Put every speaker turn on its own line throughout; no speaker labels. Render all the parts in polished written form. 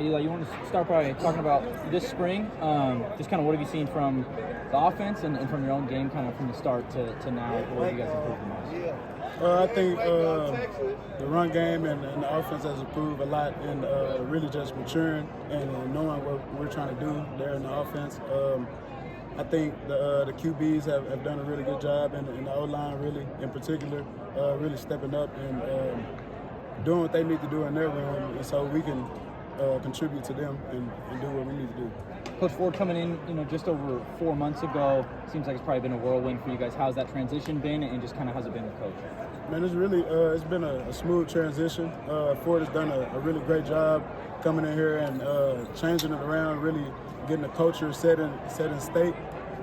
Eli, you want to start by talking about this spring? Just kind of what have you seen from the offense and from your own game, kind of from the start to now? What have you guys improved the most?
I think the run game and the offense has improved a lot, and really just maturing and knowing what we're trying to do there in the offense. I think the QBs have done a really good job, and the O-line really, in particular, really stepping up and doing what they need to do in their room, and so we can contribute to them and do what we need to do.
Coach Ford coming in, just over 4 months ago, seems like it's probably been a whirlwind for you guys. How's that transition been, and just kind of how's it been with Coach?
Man, it's really it's been a smooth transition. Ford has done a really great job coming in here and changing it around, really getting the culture set in state.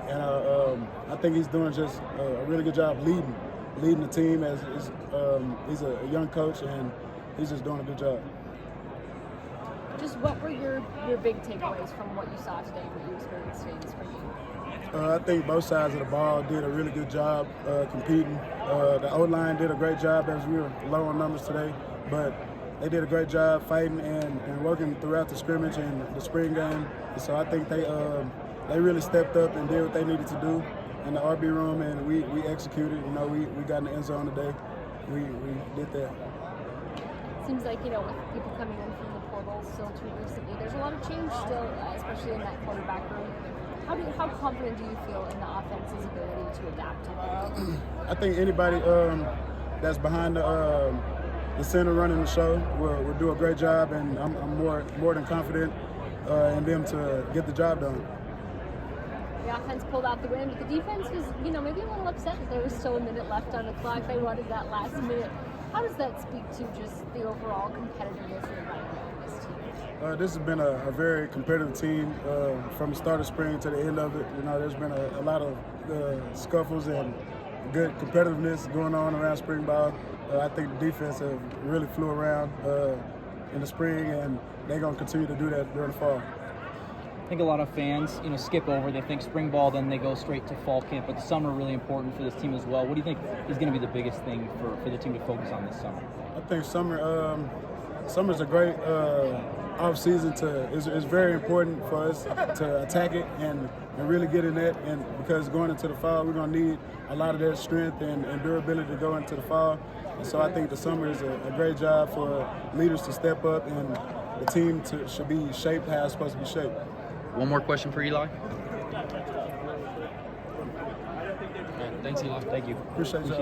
And I think he's doing just a really good job leading the team as he's a young coach, and he's just doing a good job.
Just what were your big takeaways from what you saw today, what you experienced today in the spring game?
I think both sides of the ball did a really good job competing. The O-line did a great job as we were low on numbers today, but they did a great job fighting and working throughout the scrimmage and the spring game. And so I think they really stepped up and did what they needed to do in the RB room, and we executed. We got in the end zone today. We did that.
Seems like, with people coming in from the portal still too recently, there's a lot of change still, especially in that quarterback room. How confident do you feel in the offense's ability to adapt to that?
I think anybody that's behind the center running the show will do a great job, and I'm more than confident in them to get the job done.
The offense pulled out the win, but the defense was, maybe a little upset that there was still a minute left on the clock. They wanted that last minute. How does that speak to just the overall competitiveness and environment of this team?
This has been a very competitive team from the start of spring to the end of it. There's been a lot of scuffles and good competitiveness going on around spring ball. I think the defense have really flew around in the spring, and they're going to continue to do that during the fall.
I think a lot of fans, skip over. They think spring ball, then they go straight to fall camp. But the summer really important for this team as well. What do you think is going to be the biggest thing for the team to focus on this summer?
I think summer's a great off season it's very important for us to attack it and really get in that. And because going into the fall, we're going to need a lot of that strength and durability to go into the fall. And so I think the summer is a great job for leaders to step up, and the team should be shaped how it's supposed to be shaped.
One more question for Eli.
Thanks, Eli. Thank you.
Appreciate you.